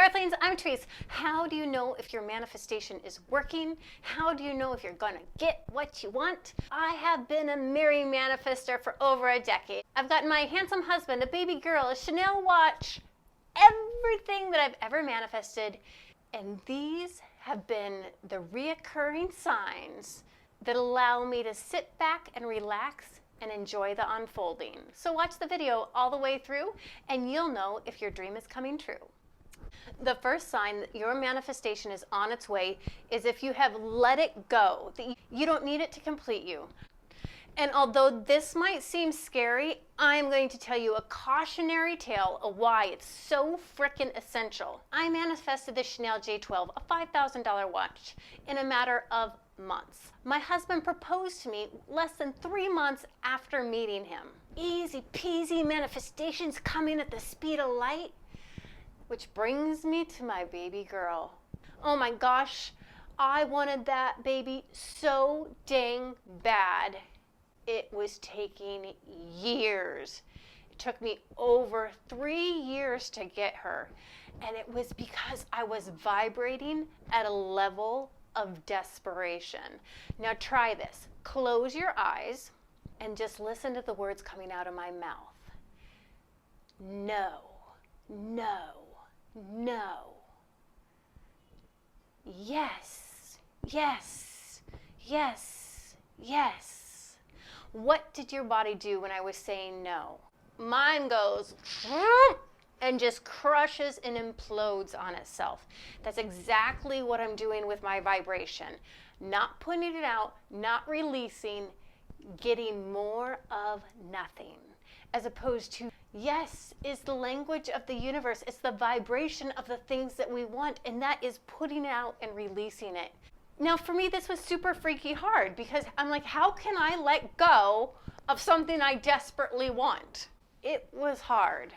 Earthlings, I'm Trice. How do you know if your manifestation is working? How do you know if you're gonna get what you want? I have been a merry manifester for over a decade. I've gotten my handsome husband, a baby girl, a Chanel watch, everything that I've ever manifested, and these have been the reoccurring signs that allow me to sit back and relax and enjoy the unfolding. So watch the video all the way through and you'll know if your dream is coming true. The first sign that your manifestation is on its way is if you have let it go, that you don't need it to complete you. And although this might seem scary, I'm going to tell you a cautionary tale of why it's so frickin' essential. I manifested the Chanel J12, a $5,000 watch, in a matter of months. My husband proposed to me less than 3 months after meeting him. Easy peasy manifestations coming at the speed of light. Which brings me to my baby girl. Oh my gosh, I wanted that baby so dang bad. It was taking years. It took me over 3 years to get her. And it was because I was vibrating at a level of desperation. Now try this. Close your eyes and just listen to the words coming out of my mouth. No, no, no. Yes, yes, yes, yes. What did your body do when I was saying no? Mine goes and just crushes and implodes on itself. That's exactly what I'm doing with my vibration. Not putting it out, not releasing, getting more of nothing. As opposed to yes is the language of the universe. It's the vibration of the things that we want, and that is putting it out and releasing it. Now for me, this was super freaky hard because I'm like, how can I let go of something I desperately want? It was hard.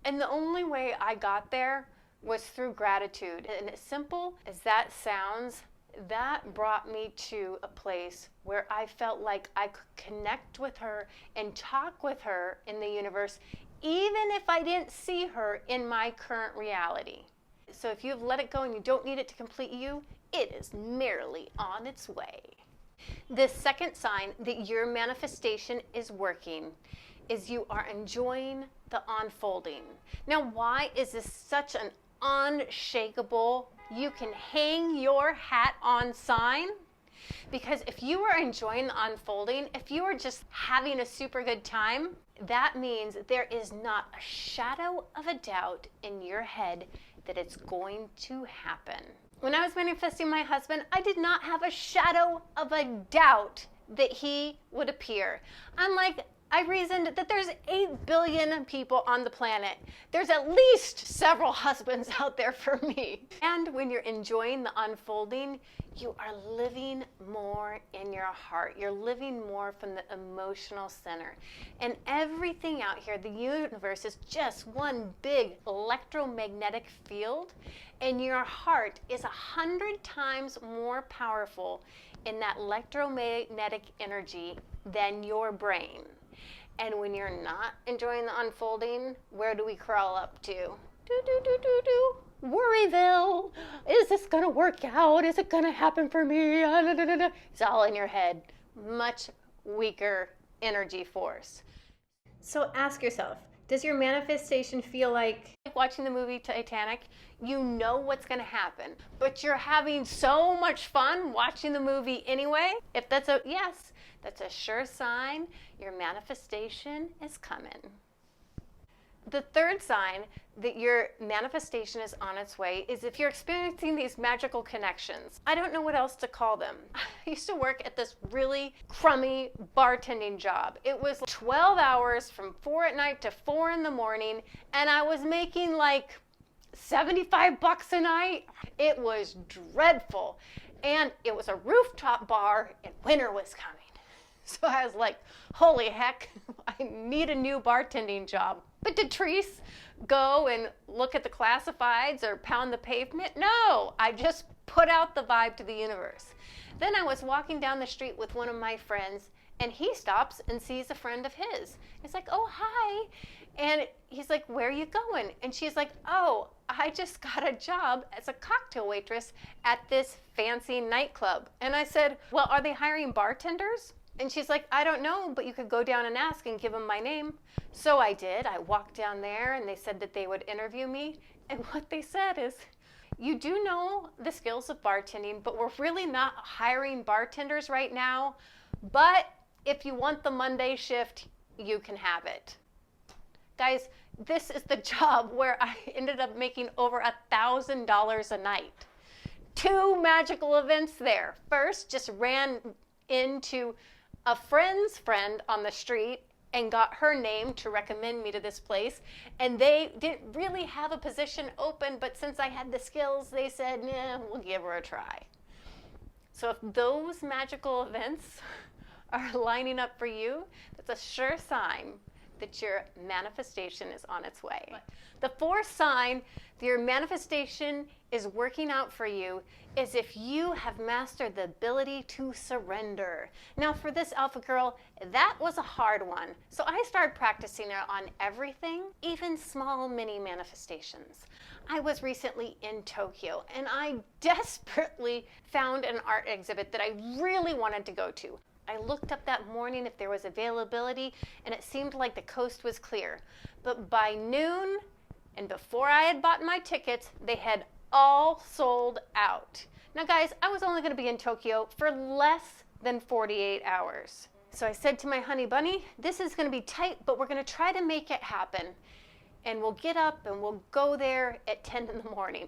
And the only way I got there was through gratitude. And as simple as that sounds, that brought me to a place where I felt like I could connect with her and talk with her in the universe, even if I didn't see her in my current reality. So if you've let it go and you don't need it to complete you, it is merely on its way. The second sign that your manifestation is working is you are enjoying the unfolding. Now, why is this such an unshakable, you can hang your hat on sign? Because if you are enjoying the unfolding, if you are just having a super good time, that means there is not a shadow of a doubt in your head that it's going to happen. When I was manifesting my husband, I did not have a shadow of a doubt that he would appear. I reasoned that there's 8 billion people on the planet. There's at least several husbands out there for me. And when you're enjoying the unfolding, you are living more in your heart. You're living more from the emotional center. And everything out here, the universe is just one big electromagnetic field. And your heart is 100 times more powerful in that electromagnetic energy than your brain. And when you're not enjoying the unfolding, where do we crawl up to? Worryville. Is this gonna work out? Is it gonna happen for me? It's all in your head. Much weaker energy force. So ask yourself, does your manifestation feel like watching the movie Titanic? You know what's gonna happen, but you're having so much fun watching the movie anyway? If that's a yes, that's a sure sign your manifestation is coming. The third sign that your manifestation is on its way is if you're experiencing these magical connections. I don't know what else to call them. I used to work at this really crummy bartending job. It was 12 hours from 4 at night to 4 in the morning, and I was making like $75 a night. It was dreadful. And it was a rooftop bar and winter was coming. So I was like, holy heck, I need a new bartending job. But did Trice go and look at the classifieds or pound the pavement? No, I just put out the vibe to the universe. Then I was walking down the street with one of my friends And he stops and sees a friend of his. He's like, oh, hi. And he's like, where are you going? And she's like, oh, I just got a job as a cocktail waitress at this fancy nightclub. And I said, well, are they hiring bartenders? And she's like, I don't know, but you could go down and ask and give them my name. So I did. I walked down there and they said that they would interview me. And what they said is, you do know the skills of bartending, but we're really not hiring bartenders right now. But if you want the Monday shift, you can have it. Guys, this is the job where I ended up making over $1,000 a night. 2 magical events there. First, just ran into a friend's friend on the street and got her name to recommend me to this place. And they didn't really have a position open, but since I had the skills, they said, nah, we'll give her a try. So if those magical events are lining up for you, that's a sure sign that your manifestation is on its way. The 4th sign that your manifestation is working out for you is if you have mastered the ability to surrender. Now for this alpha girl, that was a hard one. So I started practicing it on everything, even small mini manifestations. I was recently in Tokyo and I desperately found an art exhibit that I really wanted to go to. I looked up that morning if there was availability, and it seemed like the coast was clear. But by noon, and before I had bought my tickets, they had all sold out. Now guys, I was only gonna be in Tokyo for less than 48 hours. So I said to my honey bunny, this is gonna be tight, but we're gonna try to make it happen. And we'll get up and we'll go there at 10 in the morning.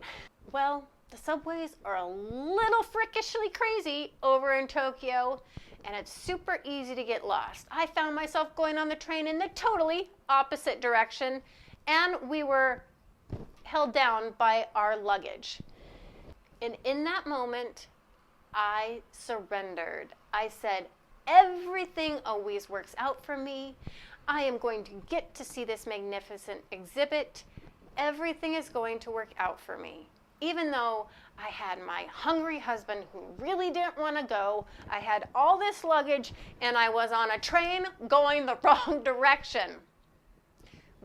Well, the subways are a little freakishly crazy over in Tokyo, and it's super easy to get lost. I found myself going on the train in the totally opposite direction, and we were held down by our luggage. And in that moment, I surrendered. I said, everything always works out for me. I am going to get to see this magnificent exhibit. Everything is going to work out for me. Even though I had my hungry husband who really didn't want to go, I had all this luggage, and I was on a train going the wrong direction.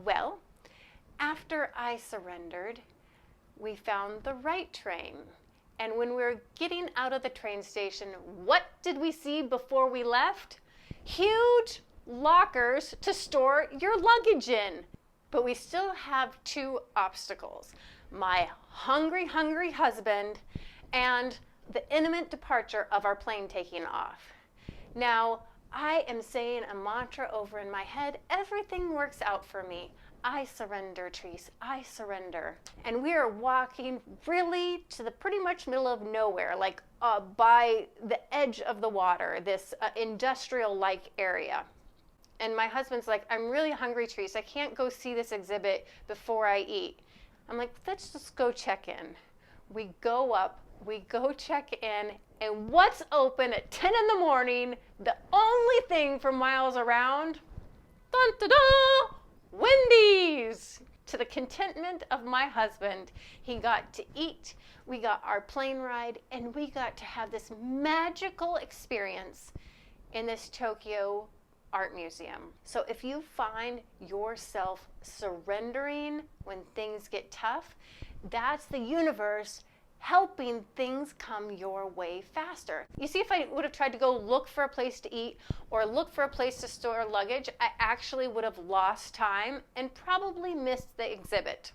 Well, after I surrendered, we found the right train. And when we were getting out of the train station, what did we see before we left? Huge lockers to store your luggage in. But we still have 2 obstacles. My hungry husband and the imminent departure of our plane taking off. Now, I am saying a mantra over in my head, everything works out for me. I surrender, Trice, I surrender. And we are walking really to the pretty much middle of nowhere, like by the edge of the water, this industrial-like area. And my husband's like, I'm really hungry, Trice, I can't go see this exhibit before I eat. I'm like, let's just go check in. We go up, we go check in, and what's open at 10 in the morning, the only thing for miles around, dun da da, Wendy's! To the contentment of my husband, he got to eat, we got our plane ride, and we got to have this magical experience in this Tokyo Art Museum. So if you find yourself surrendering when things get tough, that's the universe helping things come your way faster. You see, if I would have tried to go look for a place to eat or look for a place to store luggage, I actually would have lost time and probably missed the exhibit.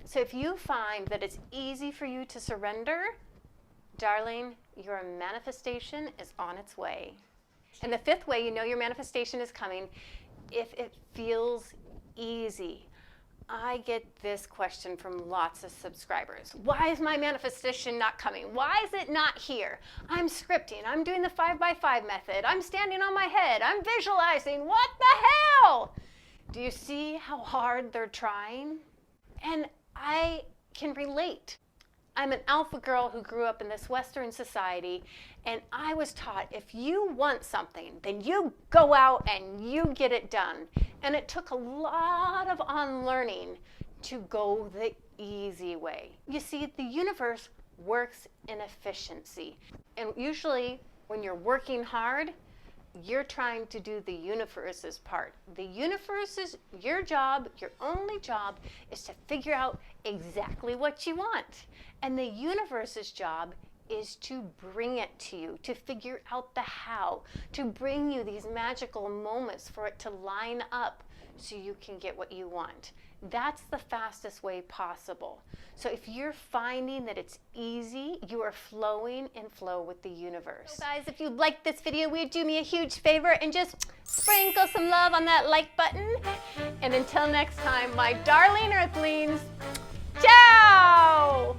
So if you find that it's easy for you to surrender, darling, your manifestation is on its way. And the 5th way you know your manifestation is coming, if it feels easy. I get this question from lots of subscribers. Why is my manifestation not coming? Why is it not here? I'm scripting. I'm doing the 5x5 method. I'm standing on my head. I'm visualizing. What the hell? Do you see how hard they're trying? And I can relate. I'm an alpha girl who grew up in this Western society, and I was taught if you want something, then you go out and you get it done. And it took a lot of unlearning to go the easy way. You see, the universe works in efficiency. And usually when you're working hard, You're trying to do the universe's part. The universe's, your job, your only job, is to figure out exactly what you want. And the universe's job is to bring it to you, to figure out the how, to bring you these magical moments for it to line up so you can get what you want. That's the fastest way possible. So if you're finding that it's easy, you are flowing in flow with the universe. So guys, if you liked this video, would you do me a huge favor and just sprinkle some love on that like button? And until next time, my darling Earthlings, ciao!